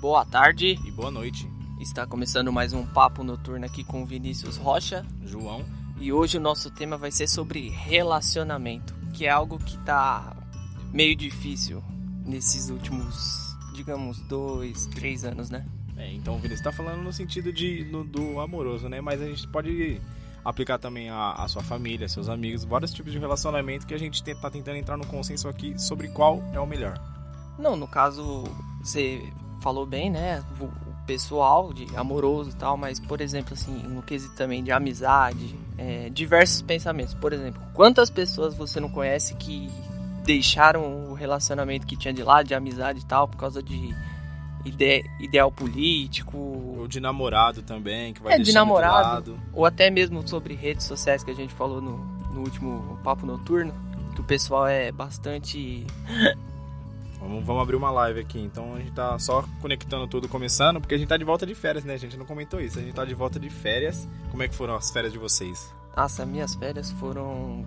boa tarde e boa noite. Está começando mais um Papo Noturno aqui com o Vinícius Rocha, João. E hoje o nosso tema vai ser sobre relacionamento, que é algo que tá meio difícil nesses últimos, digamos, 2, 3 anos, né? Então o Vinícius tá falando no sentido do amoroso, né? Mas a gente pode aplicar também a sua família, seus amigos, vários tipos de relacionamento que a gente tá tentando entrar no consenso aqui sobre qual é o melhor. Não, no caso, você falou bem, né? O pessoal, de amoroso e tal, mas, por exemplo, assim, no quesito também de amizade, diversos pensamentos. Por exemplo, quantas pessoas você não conhece que deixaram o relacionamento que tinha de lado, de amizade e tal, por causa de ideal político? Ou de namorado também, que vai deixando de namorado, de lado. Ou até mesmo sobre redes sociais, que a gente falou no último Papo Noturno, que o pessoal é bastante... Vamos abrir uma live aqui, então a gente tá só conectando tudo, começando, porque a gente tá de volta de férias, né? A gente não comentou isso, a gente tá de volta de férias. Como é que foram as férias de vocês? Nossa, minhas férias foram...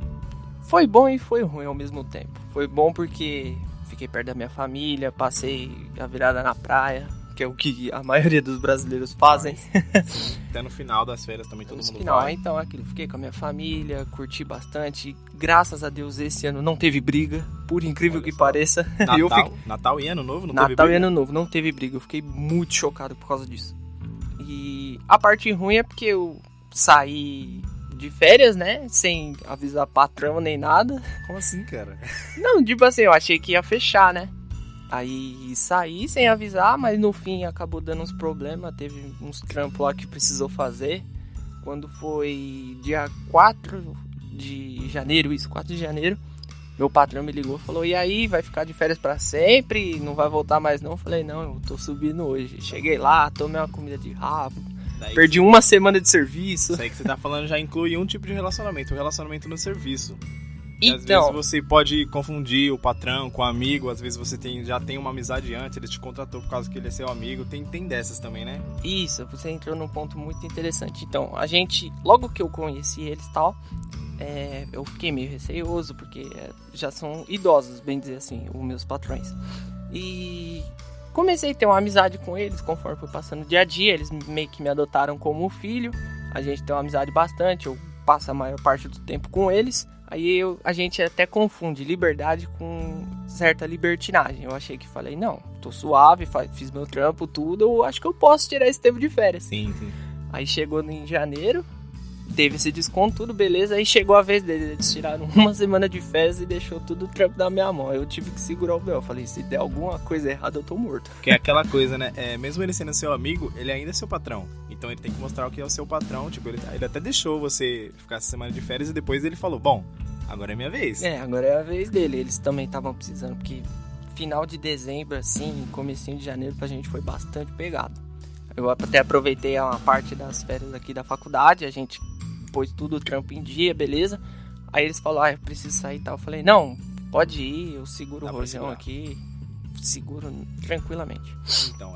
Foi bom e foi ruim ao mesmo tempo. Foi bom porque fiquei perto da minha família, passei a virada na praia, que é o que a maioria dos brasileiros fazem. Até no final das férias também todo mundo vai. Então, fiquei com a minha família, curti bastante. Graças a Deus esse ano não teve briga, por incrível que pareça. Natal e Ano Novo não teve briga? Natal e Ano Novo não teve briga, eu fiquei muito chocado por causa disso. E a parte ruim é porque eu saí de férias, né, sem avisar patrão nem nada. Como assim, cara? Não, tipo assim, eu achei que ia fechar, né? Aí saí sem avisar, mas no fim acabou dando uns problemas, teve uns trampos lá que precisou fazer. Quando foi dia 4 de janeiro, 4 de janeiro, meu patrão me ligou e falou: e aí, vai ficar de férias pra sempre? Não vai voltar mais não? Eu falei: não, eu tô subindo hoje. Cheguei lá, tomei uma comida de rabo, perdi uma semana de serviço. Isso aí que você tá falando já inclui um tipo de relacionamento, o relacionamento no serviço. Então, às vezes você pode confundir o patrão com o amigo, às vezes você já tem uma amizade antes, ele te contratou por causa que ele é seu amigo, tem dessas também, né? Isso, você entrou num ponto muito interessante. Então, a gente, logo que eu conheci eles e tal, eu fiquei meio receoso, porque já são idosos, bem dizer assim, os meus patrões. E comecei a ter uma amizade com eles, conforme foi passando o dia a dia, eles meio que me adotaram como um filho, a gente tem uma amizade bastante, eu passo a maior parte do tempo com eles. Aí a gente até confunde liberdade com certa libertinagem. Eu achei que falei, não, tô suave, fiz meu trampo, tudo, eu acho que eu posso tirar esse tempo de férias. Sim. Aí chegou em janeiro, teve esse desconto, tudo beleza, aí chegou a vez deles, eles tiraram uma semana de férias e deixou tudo o trampo na minha mão. Eu tive que segurar o véu, eu falei, se der alguma coisa errada eu tô morto. Que é aquela coisa, né, mesmo ele sendo seu amigo, ele ainda é seu patrão. Então ele tem que mostrar o que é o seu patrão, tipo, ele até deixou você ficar essa semana de férias e depois ele falou, bom, agora é minha vez. Agora é a vez dele, eles também estavam precisando, porque final de dezembro, assim, comecinho de janeiro pra gente foi bastante pegado. Eu até aproveitei uma parte das férias aqui da faculdade, a gente pôs tudo o trampo em dia, beleza? Aí eles falaram, eu preciso sair e tal. Eu falei, não, pode ir, eu seguro o rojão aqui, seguro tranquilamente. Então,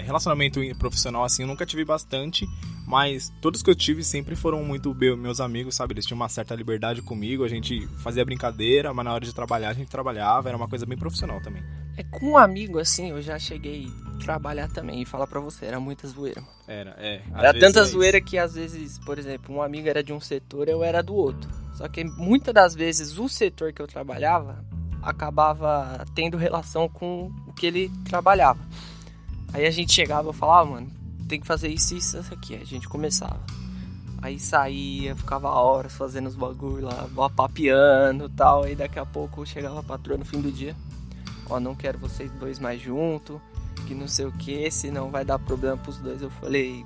relacionamento profissional assim eu nunca tive bastante, mas todos que eu tive sempre foram muito meus amigos, sabe? Eles tinham uma certa liberdade comigo, a gente fazia brincadeira, mas na hora de trabalhar a gente trabalhava, era uma coisa bem profissional também. Com um amigo assim, eu já cheguei a trabalhar também e falar pra você, era muita zoeira. Era tanta zoeira que às vezes, por exemplo, um amigo era de um setor, eu era do outro. Só que muitas das vezes o setor que eu trabalhava acabava tendo relação com o que ele trabalhava. Aí a gente chegava e falava, mano, tem que fazer isso e isso aqui. Aí a gente começava. Aí saía, ficava horas fazendo os bagulho lá, papeando e tal. Aí daqui a pouco chegava a patroa no fim do dia. Ó, não quero vocês dois mais junto, que não sei o que, senão vai dar problema pros dois. Eu falei,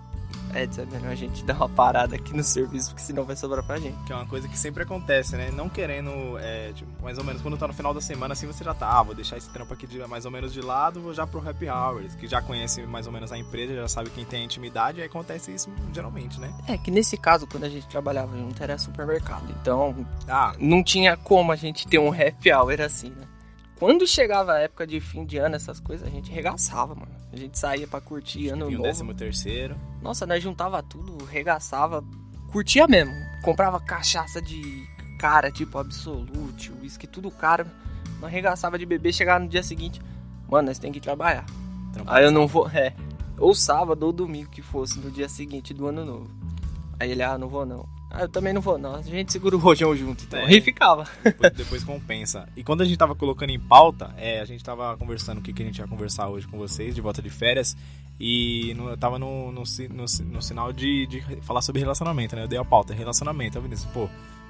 é melhor a gente dar uma parada aqui no serviço, porque senão vai sobrar pra gente. Que é uma coisa que sempre acontece, né? Não querendo, tipo, mais ou menos, quando tá no final da semana, assim, você já tá, vou deixar esse trampo aqui mais ou menos de lado, vou já pro happy hours, que já conhece mais ou menos a empresa, já sabe quem tem intimidade, aí acontece isso geralmente, né? Que nesse caso, quando a gente trabalhava junto, era supermercado, então não tinha como a gente ter um happy hour assim, né? Quando chegava a época de fim de ano, essas coisas, a gente regaçava, mano. A gente saía pra curtir ano novo. 13º. Nossa, nós juntava tudo, regaçava, curtia mesmo. Comprava cachaça de cara, tipo Absolute, uísque, tudo caro. Nós regaçava de beber, chegava no dia seguinte, mano, nós tem que trabalhar. Aí eu não vou, ou sábado ou domingo que fosse, no dia seguinte do ano novo. Aí ele, não vou não. Eu também não vou não, a gente segura o rojão junto, então. Aí ficava. Depois compensa. E quando a gente tava colocando em pauta, a gente tava conversando o que a gente ia conversar hoje com vocês, de volta de férias. E eu tava no sinal de falar sobre relacionamento, né? Eu dei a pauta, relacionamento. Eu Vinícius,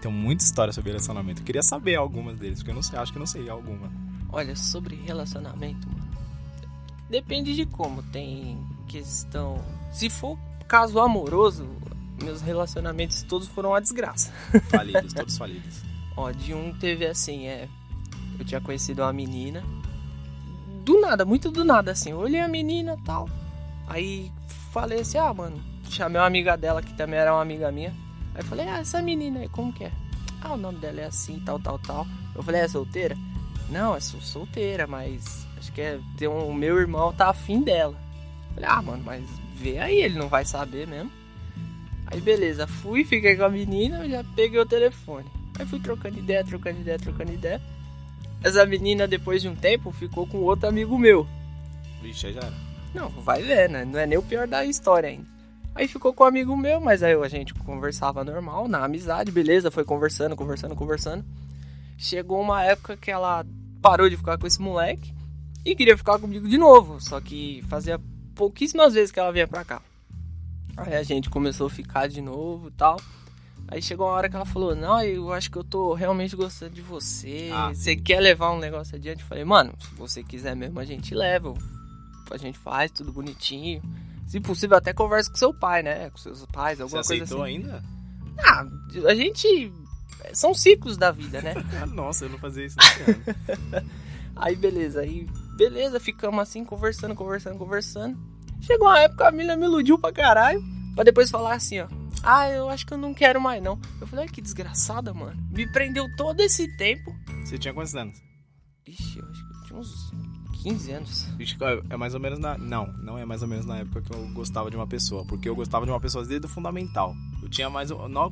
tem muita história sobre relacionamento. Eu queria saber algumas deles, porque eu não sei, acho que eu não sei alguma. Olha, sobre relacionamento, mano, depende de como. Tem questão... Se for caso amoroso, meus relacionamentos todos foram uma desgraça. Falidos, todos falidos. De um teve assim, eu tinha conhecido uma menina, do nada, muito do nada, assim. Eu olhei a menina e tal. Aí falei assim, mano, chamei uma amiga dela, que também era uma amiga minha. Aí falei, essa menina aí, como que é? O nome dela é assim, tal. Eu falei, é solteira? Não, sou solteira, mas acho que o meu irmão tá afim dela. Falei, mano, mas vê aí, ele não vai saber mesmo. Aí beleza, fiquei com a menina, já peguei o telefone. Aí fui trocando ideia. Essa menina, depois de um tempo, ficou com outro amigo meu. Vixe, aí já era. Não, vai ver, né? Não é nem o pior da história ainda. Aí ficou com um amigo meu, mas aí a gente conversava normal, na amizade, beleza, foi conversando. Chegou uma época que ela parou de ficar com esse moleque e queria ficar comigo de novo, só que fazia pouquíssimas vezes que ela vinha pra cá. Aí a gente começou a ficar de novo e tal. Aí chegou uma hora que ela falou, não, eu acho que eu tô realmente gostando de você, você quer levar um negócio adiante? Eu falei, mano, se você quiser mesmo, a gente leva, a gente faz tudo bonitinho. Se possível, até conversa com seu pai, né? Com seus pais, alguma coisa assim. Você aceitou ainda? A gente... São ciclos da vida, né? Nossa, eu não fazia isso. Aí beleza, ficamos assim, conversando. Chegou uma época, a menina me iludiu pra caralho, pra depois falar assim, eu acho que eu não quero mais não. Eu falei, que desgraçada, mano. Me prendeu todo esse tempo. Você tinha quantos anos? Ixi, eu acho que eu tinha uns 15 anos. Ixi, é mais ou menos Não é mais ou menos na época que eu gostava de uma pessoa. Porque eu gostava de uma pessoa desde o fundamental. Eu tinha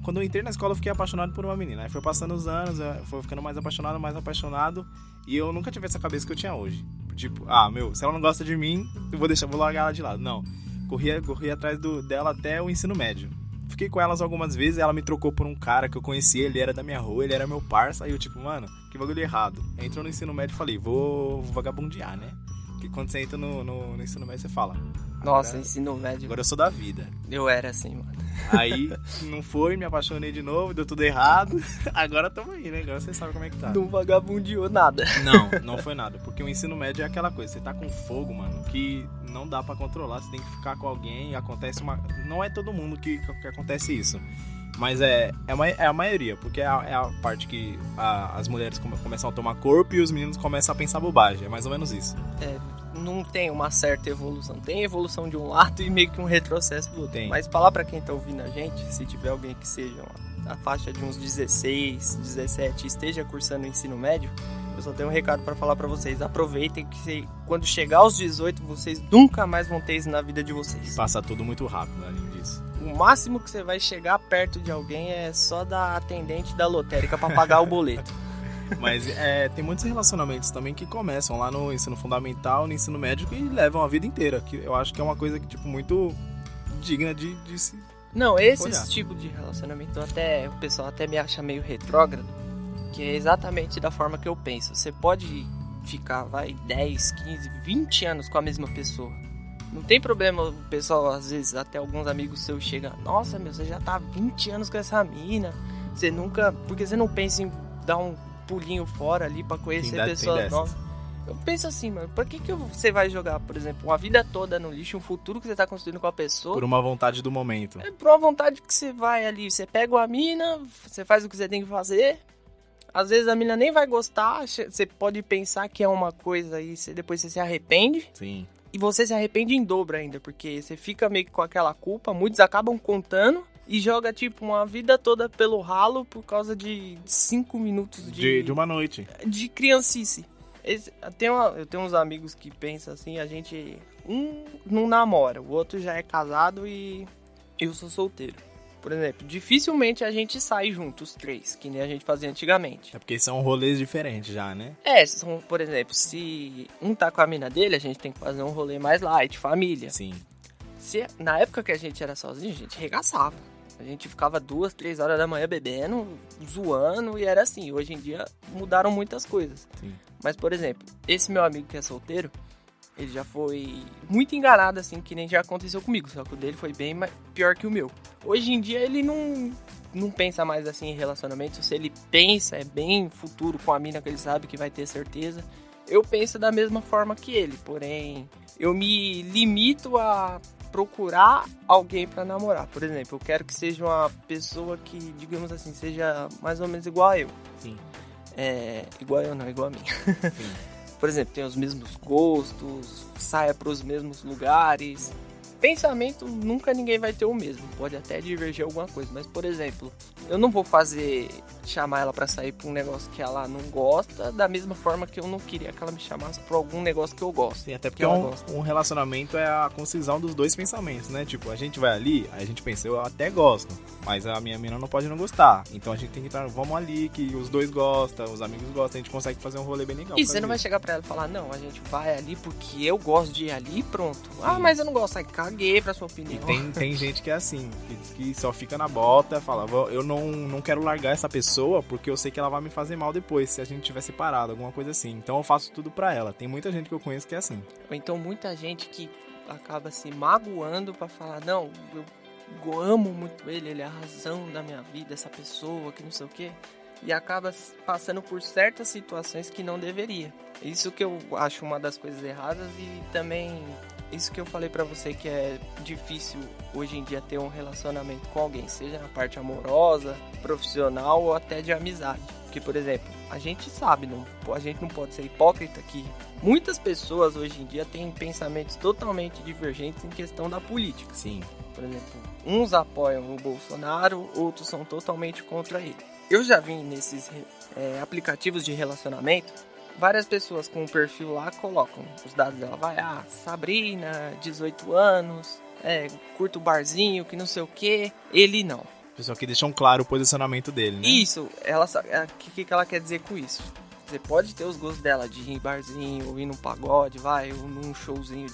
quando eu entrei na escola, eu fiquei apaixonado por uma menina. Aí foi passando os anos, foi ficando mais apaixonado. E eu nunca tive essa cabeça que eu tinha hoje. Tipo, se ela não gosta de mim, eu vou largar ela de lado. Não, corri atrás dela até o ensino médio. Fiquei com elas algumas vezes, ela me trocou por um cara que eu conhecia, ele era da minha rua, ele era meu parça. Aí eu tipo, mano, que bagulho errado. Entrou no ensino médio e falei, vou vagabundear, né? Porque quando você entra no ensino médio, você fala... Nossa, ensino médio... Agora eu sou da vida. Eu era assim, mano. Aí, não foi, me apaixonei de novo, deu tudo errado. Agora tamo aí, né? Agora você sabe como é que tá. Não vagabundeou nada. Não foi nada. Porque o ensino médio é aquela coisa, você tá com fogo, mano, que não dá pra controlar. Você tem que ficar com alguém, acontece uma... Não é todo mundo que acontece isso. Mas é a maioria, porque é a parte que as mulheres começam a tomar corpo e os meninos começam a pensar bobagem. É mais ou menos isso. Não tem uma certa evolução. Tem evolução de um lado e meio que um retrocesso do outro. Tem. Mas falar pra quem tá ouvindo a gente, se tiver alguém que seja a faixa de uns 16, 17 esteja cursando o ensino médio, eu só tenho um recado pra falar pra vocês. Aproveitem que quando chegar aos 18, vocês nunca mais vão ter isso na vida de vocês. Passa tudo muito rápido, além disso. O máximo que você vai chegar perto de alguém é só da atendente da lotérica pra pagar o boleto. Mas tem muitos relacionamentos também que começam lá no ensino fundamental, no ensino médio e levam a vida inteira. Que eu acho que é uma coisa que, tipo, muito digna de se... Não, esse tipo de relacionamento o pessoal até me acha meio retrógrado, que é exatamente da forma que eu penso. Você pode ficar, 10, 15, 20 anos com a mesma pessoa. Não tem problema, o pessoal, às vezes, até alguns amigos seus chegam, nossa, você já tá 20 anos com essa mina, porque você não pensa em dar um pulinho fora ali pra conhecer pessoas novas. Eu penso assim, mano, por que você vai jogar, por exemplo, uma vida toda no lixo, um futuro que você tá construindo com a pessoa? Por uma vontade do momento. Por uma vontade que você vai ali, você pega uma mina, você faz o que você tem que fazer, às vezes a mina nem vai gostar, você pode pensar que é uma coisa e depois você se arrepende. Sim. E você se arrepende em dobro ainda, porque você fica meio que com aquela culpa, muitos acabam contando e joga, tipo, uma vida toda pelo ralo por causa de 5 minutos de uma noite. De criancice. Eu tenho uns amigos que pensam assim, a gente... Um não namora, o outro já é casado e eu sou solteiro. Por exemplo, dificilmente a gente sai junto, os três, que nem a gente fazia antigamente. É porque são rolês diferentes já, né? Por exemplo, se um tá com a mina dele, a gente tem que fazer um rolê mais light, família. Sim. Na época que a gente era sozinho, a gente regaçava. A gente ficava 2, 3 horas da manhã bebendo, zoando, e era assim. Hoje em dia mudaram muitas coisas. Sim. Mas, por exemplo, esse meu amigo que é solteiro, ele já foi muito enganado, assim, que nem já aconteceu comigo. Só que o dele foi bem pior que o meu. Hoje em dia ele não pensa mais assim em relacionamento. Se ele pensa, é bem futuro com a mina que ele sabe que vai ter certeza. Eu penso da mesma forma que ele, porém eu me limito a procurar alguém pra namorar. Por exemplo, eu quero que seja uma pessoa que, digamos assim, seja mais ou menos igual a eu. Sim. Igual eu não, igual a mim. Sim. Por exemplo, tem os mesmos gostos, saia pros mesmos lugares. Pensamento, nunca ninguém vai ter o mesmo. Pode até divergir alguma coisa. Mas, por exemplo, eu não vou chamar ela pra sair pra um negócio que ela não gosta, da mesma forma que eu não queria que ela me chamasse pra algum negócio que eu gosto. Sim, até porque um relacionamento é a concisão dos dois pensamentos, né? Tipo, a gente vai ali, aí a gente pensa, eu até gosto, mas a minha mina não pode não gostar. Então a gente tem que estar, vamos ali, que os dois gostam, os amigos gostam, a gente consegue fazer um rolê bem legal. E você não vai chegar pra ela e falar, não, a gente vai ali porque eu gosto de ir ali e pronto. Sim. Ah, mas eu não gosto, aí caguei pra sua opinião. E tem gente que é assim, que só fica na bota, fala, eu não quero largar essa pessoa porque eu sei que ela vai me fazer mal depois, se a gente tiver separado, alguma coisa assim. Então eu faço tudo pra ela. Tem muita gente que eu conheço que é assim. Ou então muita gente que acaba se magoando pra falar, não, eu amo muito ele é a razão da minha vida, essa pessoa, que não sei o quê. E acaba passando por certas situações que não deveria. Isso que eu acho uma das coisas erradas e também isso que eu falei pra você que é difícil hoje em dia ter um relacionamento com alguém, seja na parte amorosa, profissional ou até de amizade. Porque, por exemplo, a gente sabe, a gente não pode ser hipócrita que muitas pessoas hoje em dia têm pensamentos totalmente divergentes em questão da política. Sim. Por exemplo, uns apoiam o Bolsonaro, outros são totalmente contra ele. Eu já vi nesses aplicativos de relacionamento, várias pessoas com o perfil lá colocam os dados dela. Sabrina, 18 anos, curta o barzinho, que não sei o que. Ele não. Pessoal que deixam claro o posicionamento dele, né? Isso, o que ela quer dizer com isso? Você pode ter os gostos dela de ir em barzinho, ou ir num pagode, ou num showzinho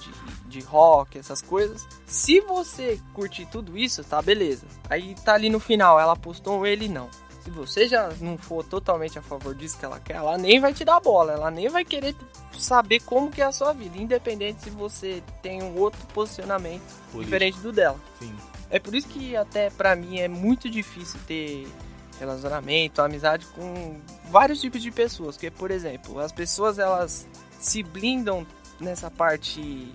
de rock, essas coisas. Se você curtir tudo isso, tá, beleza. Aí tá ali no final, ela postou ele não. Se você já não for totalmente a favor disso que ela quer, ela nem vai te dar bola, ela nem vai querer saber como que é a sua vida, independente se você tem um outro posicionamento diferente do dela. Sim. É por isso que até pra mim é muito difícil ter relacionamento, amizade com vários tipos de pessoas. Porque, por exemplo, as pessoas elas se blindam nessa parte,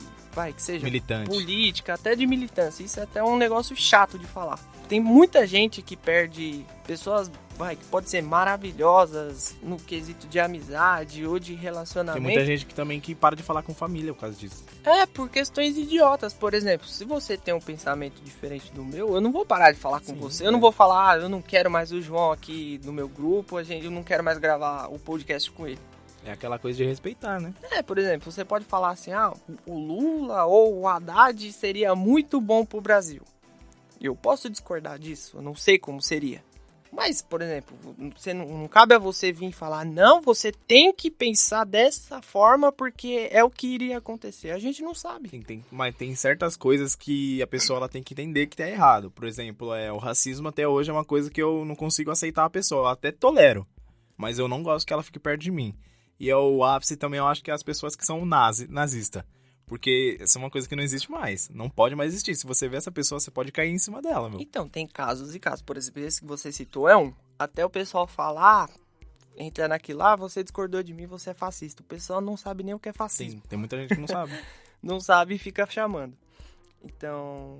que seja militante, política, até de militância. Isso é até um negócio chato de falar. Tem muita gente que perde pessoas que podem ser maravilhosas no quesito de amizade ou de relacionamento. Tem muita gente que para de falar com família por causa disso. Por questões idiotas. Por exemplo, se você tem um pensamento diferente do meu, eu não vou parar de falar com você. Eu não vou falar, eu não quero mais o João aqui no meu grupo, eu não quero mais gravar o podcast com ele. É aquela coisa de respeitar, né? Por exemplo, você pode falar assim, o Lula ou o Haddad seria muito bom pro Brasil. Eu posso discordar disso, eu não sei como seria. Mas, por exemplo, não cabe a você vir falar, não, você tem que pensar dessa forma porque é o que iria acontecer. A gente não sabe. Mas tem certas coisas que a pessoa ela tem que entender que tá errado. Por exemplo, o racismo até hoje é uma coisa que eu não consigo aceitar a pessoa. Eu até tolero, mas eu não gosto que ela fique perto de mim. E o ápice também eu acho que é as pessoas que são nazistas. Porque essa é uma coisa que não existe mais. Não pode mais existir. Se você vê essa pessoa, você pode cair em cima dela, meu. Então, tem casos e casos. Por exemplo, esse que você citou é um. Até o pessoal falar, entra naquilo lá, você discordou de mim, você é fascista. O pessoal não sabe nem o que é fascismo. Tem muita gente que não sabe. Não sabe e fica chamando. Então,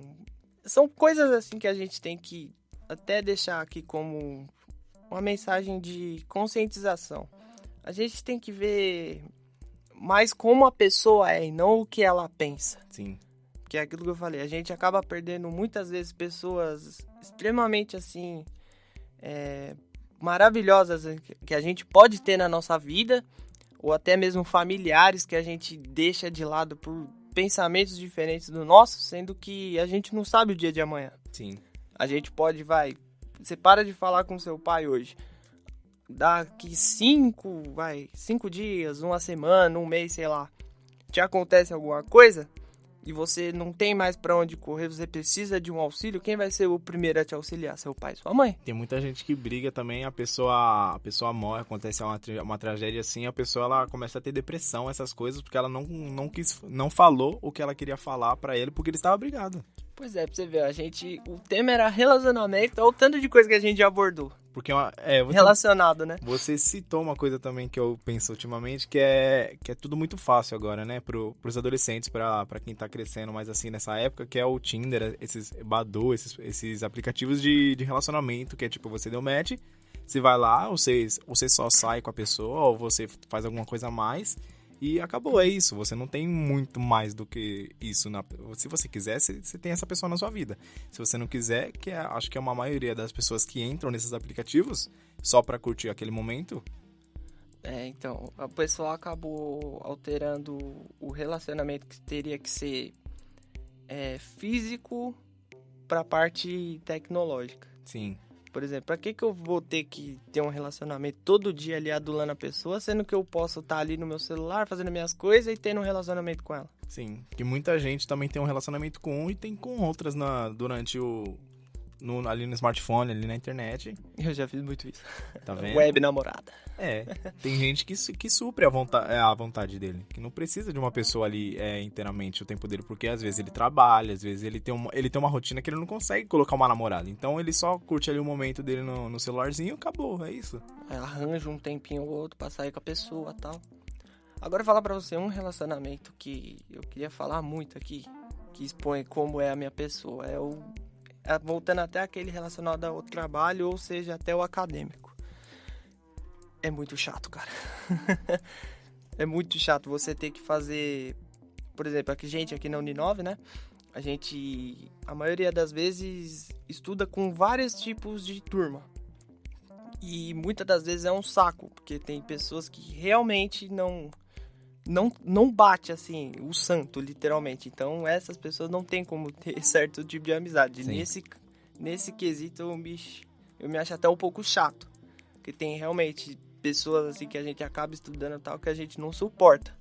são coisas assim que a gente tem que até deixar aqui como uma mensagem de conscientização. A gente tem que ver mais como a pessoa é e não o que ela pensa. Sim. Que é aquilo que eu falei, a gente acaba perdendo muitas vezes pessoas extremamente assim, maravilhosas que a gente pode ter na nossa vida, ou até mesmo familiares que a gente deixa de lado por pensamentos diferentes do nosso, sendo que a gente não sabe o dia de amanhã. Sim. A gente pode, você para de falar com seu pai hoje. Daqui 5 dias, uma semana, um mês, sei lá, te acontece alguma coisa e você não tem mais pra onde correr, você precisa de um auxílio, quem vai ser o primeiro a te auxiliar? Seu pai, sua mãe. Tem muita gente que briga também, a pessoa morre, acontece uma tragédia assim, a pessoa ela começa a ter depressão, essas coisas, porque ela não falou o que ela queria falar pra ele, porque ele estava brigado. Pois é, pra você ver, o tema era relacionamento, olha o tanto de coisa que a gente já abordou. Porque relacionado, né? Você citou uma coisa também que eu penso ultimamente, que é tudo muito fácil agora, né? Pros adolescentes, pra quem tá crescendo mais assim nessa época, que é o Tinder, esses Badoo, esses aplicativos de relacionamento, que é tipo, você deu match, você vai lá, você só sai com a pessoa, ou você faz alguma coisa a mais, e acabou, é isso. Você não tem muito mais do que isso. Se você quiser, você tem essa pessoa na sua vida. Se você não quiser, acho que é uma maioria das pessoas que entram nesses aplicativos só pra curtir aquele momento. Então, o pessoal acabou alterando o relacionamento que teria que ser físico pra parte tecnológica. Sim. Por exemplo, pra que eu vou ter que ter um relacionamento todo dia ali adulando a pessoa, sendo que eu posso estar ali no meu celular fazendo minhas coisas e tendo um relacionamento com ela? Sim, que muita gente também tem um relacionamento com um e tem com outras durante ali no smartphone, ali na internet. Eu já fiz muito isso. Tá vendo? Web namorada. Tem gente que supre a vontade dele, que não precisa de uma pessoa ali inteiramente o tempo dele, porque às vezes ele trabalha, às vezes ele tem uma rotina que ele não consegue colocar uma namorada, então ele só curte ali o momento dele no celularzinho e acabou, é isso. Arranja um tempinho ou outro pra sair com a pessoa e tal. Agora falar pra você um relacionamento que eu queria falar muito aqui, que expõe como é a minha pessoa, voltando até aquele relacionado ao trabalho, ou seja, até o acadêmico. É muito chato, cara. É muito chato você ter que fazer... Por exemplo, aqui na Uninove, né? A maioria das vezes, estuda com vários tipos de turma. E muitas das vezes é um saco, porque tem pessoas que realmente não bate, assim, o santo, literalmente. Então, essas pessoas não tem como ter certo tipo de amizade. Nesse quesito, eu me acho até um pouco chato. Porque tem realmente pessoas, assim, que a gente acaba estudando e tal, que a gente não suporta.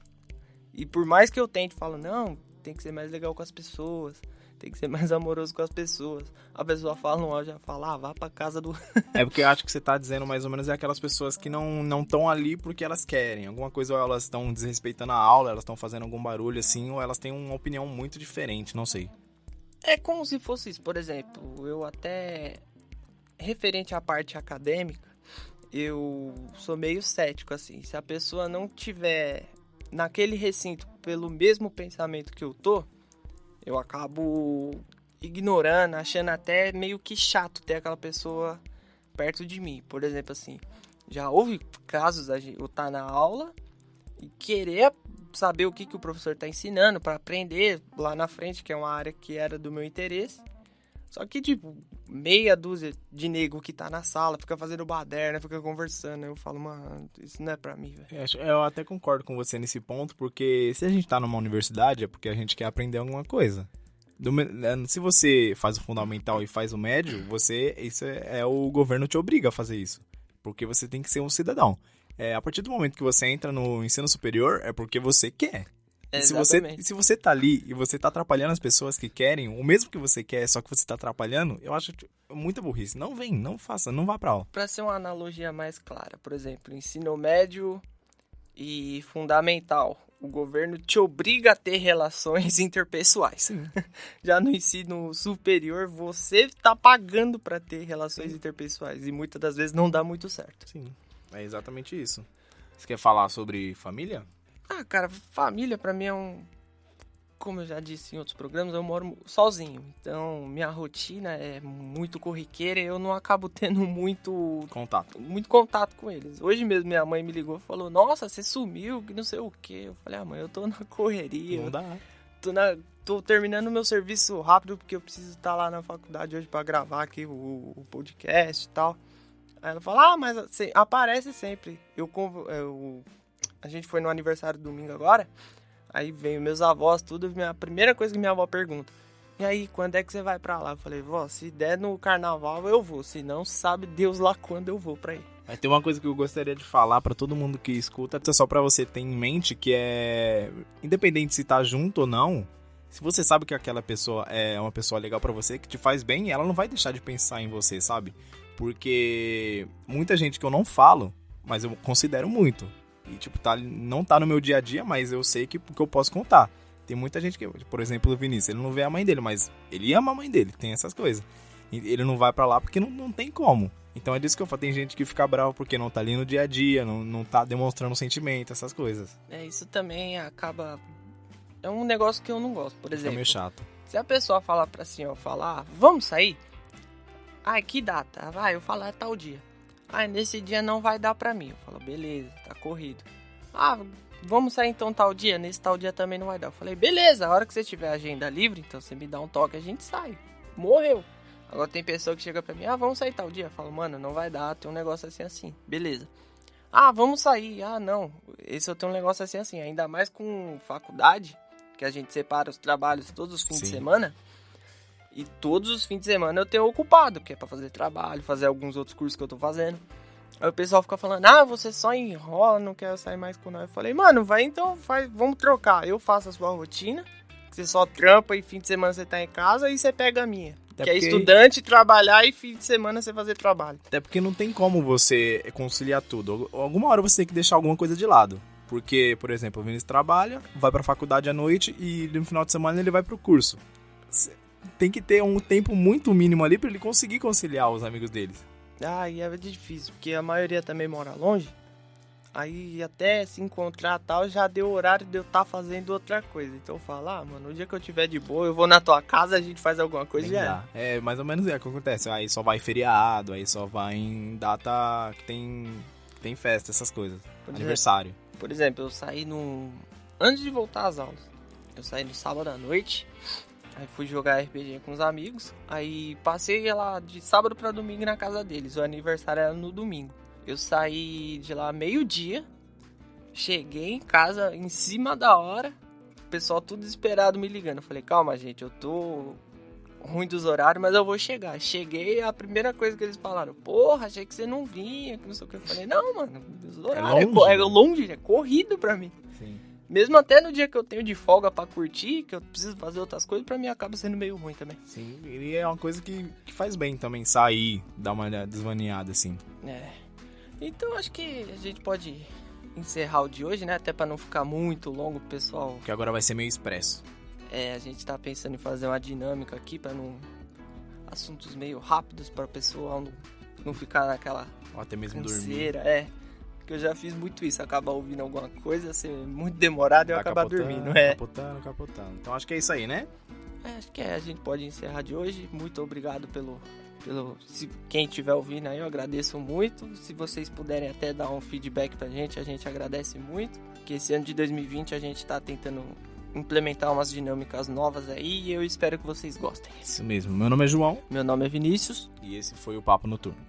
E por mais que eu tente, falo, não, tem que ser mais legal com as pessoas, tem que ser mais amoroso com as pessoas. A pessoa fala no áudio, já fala, vá pra casa do... É porque eu acho que você tá dizendo mais ou menos aquelas pessoas que não estão ali porque elas querem. Alguma coisa, ou elas estão desrespeitando a aula, elas estão fazendo algum barulho assim, ou elas têm uma opinião muito diferente, não sei. É como se fosse isso. Por exemplo, eu até... Referente à parte acadêmica, eu sou meio cético, assim. Se a pessoa não tiver naquele recinto pelo mesmo pensamento que eu tô, eu acabo ignorando, achando até meio que chato ter aquela pessoa perto de mim. Por exemplo, assim, já houve casos de eu estar na aula e querer saber o que o professor está ensinando para aprender lá na frente, que é uma área que era do meu interesse. Só que, tipo, meia dúzia de nego que tá na sala, fica fazendo baderna, fica conversando. Eu falo, mano, isso não é pra mim, velho. Eu até concordo com você nesse ponto, porque se a gente tá numa universidade é porque a gente quer aprender alguma coisa. Se você faz o fundamental e faz o médio, o governo te obriga a fazer isso. Porque você tem que ser um cidadão. A partir do momento que você entra no ensino superior, é porque você quer. Se você tá ali e você tá atrapalhando as pessoas que querem, o mesmo que você quer, só que você tá atrapalhando, eu acho muita burrice. Não faça, não vá pra aula. Pra ser uma analogia mais clara, por exemplo, ensino médio e fundamental, o governo te obriga a ter relações interpessoais. Sim. Já no ensino superior, você tá pagando pra ter relações interpessoais e muitas das vezes não dá muito certo. Sim, é exatamente isso. Você quer falar sobre família? Cara, família pra mim é como eu já disse em outros programas, eu moro sozinho. Então, minha rotina é muito corriqueira e eu não acabo tendo muito contato com eles. Hoje mesmo minha mãe me ligou e falou, nossa, você sumiu, que não sei o quê. Eu falei, mãe, eu tô na correria. Não dá. Tô terminando meu serviço rápido porque eu preciso estar lá na faculdade hoje pra gravar aqui o podcast e tal. Aí ela fala, mas assim, aparece sempre. A gente foi no aniversário domingo agora, aí veio meus avós, tudo, a primeira coisa que minha avó pergunta, E aí, quando é que você vai pra lá? Eu falei, vó, se der no carnaval eu vou, se não, sabe Deus lá quando eu vou pra ir. Mas tem uma coisa que eu gostaria de falar pra todo mundo que escuta, só pra você ter em mente, que é, independente se tá junto ou não, se você sabe que aquela pessoa é uma pessoa legal pra você, que te faz bem, ela não vai deixar de pensar em você, sabe? Porque muita gente que eu não falo, mas eu considero muito. E, tipo, não tá no meu dia a dia, mas eu sei que eu posso contar. Tem muita gente que, por exemplo, o Vinícius, ele não vê a mãe dele, mas ele ama a mãe dele, tem essas coisas. E ele não vai pra lá porque não tem como. Então é disso que eu falo, tem gente que fica brava porque não tá ali no dia a dia, não tá demonstrando sentimento, essas coisas. Isso também acaba... É um negócio que eu não gosto, por exemplo. Fica meio chato. Se a pessoa falar pra assim, ó, falar, vamos sair? Que data? Eu falar é tal dia. Nesse dia não vai dar pra mim. Eu falo, beleza, tá corrido. Vamos sair então tal dia? Nesse tal dia também não vai dar. Eu falei, beleza, a hora que você tiver a agenda livre, então você me dá um toque, a gente sai. Morreu. Agora tem pessoa que chega pra mim, vamos sair tal dia. Eu falo, mano, não vai dar, tem um negócio assim. Beleza. Vamos sair. Não, esse eu tenho um negócio assim. Ainda mais com faculdade, que a gente separa os trabalhos todos os fins de semana. E todos os fins de semana eu tenho ocupado, que é pra fazer trabalho, fazer alguns outros cursos que eu tô fazendo. Aí o pessoal fica falando, você só enrola, não quer sair mais com nós. Eu falei, mano, vai então, vamos trocar. Eu faço a sua rotina, você só trampa e fim de semana você tá em casa e você pega a minha. Que é estudante, trabalhar e fim de semana você fazer trabalho. Até porque não tem como você conciliar tudo. Alguma hora você tem que deixar alguma coisa de lado. Porque, por exemplo, o Vinícius trabalha, vai pra faculdade à noite e no final de semana ele vai pro curso. Tem que ter um tempo muito mínimo ali pra ele conseguir conciliar os amigos deles. E é difícil, porque a maioria também mora longe. Aí até se encontrar tal, já deu horário de eu estar fazendo outra coisa. Então eu falo, mano, no dia que eu tiver de boa, eu vou na tua casa, a gente faz alguma coisa e já é. Mais ou menos o que acontece. Aí só vai em feriado, aí só vai em data que tem festa, essas coisas. Aniversário. Por exemplo, eu saí antes de voltar às aulas. Eu saí no sábado à noite, aí fui jogar RPG com os amigos. Aí passei lá de sábado pra domingo na casa deles. O aniversário era no domingo. Eu saí de lá meio-dia, cheguei em casa em cima da hora, o pessoal tudo desesperado me ligando. Eu falei, calma gente, eu tô ruim dos horários, mas eu vou chegar. Cheguei, a primeira coisa que eles falaram, porra, achei que você não vinha, que não sei o que. Eu falei, não, mano, os horários é longe, é corrido pra mim. Sim. Mesmo até no dia que eu tenho de folga pra curtir, que eu preciso fazer outras coisas, pra mim acaba sendo meio ruim também. Sim, e é uma coisa que faz bem também, sair, dar uma desvaneada assim. Então acho que a gente pode encerrar o de hoje, né? Até pra não ficar muito longo, pessoal. Que agora vai ser meio expresso. A gente tá pensando em fazer uma dinâmica aqui pra não... assuntos meio rápidos pra pessoal não ficar naquela... Ou até mesmo canseira, dormir. Porque eu já fiz muito isso, acabar ouvindo alguma coisa, ser muito demorado e eu acabar dormindo. Capotando. Então acho que é isso aí, né? Acho que a gente pode encerrar de hoje. Muito obrigado quem estiver ouvindo aí, eu agradeço muito. Se vocês puderem até dar um feedback pra gente, a gente agradece muito. Que esse ano de 2020 a gente tá tentando implementar umas dinâmicas novas aí e eu espero que vocês gostem. Isso mesmo. Meu nome é João. Meu nome é Vinícius. E esse foi o Papo Noturno.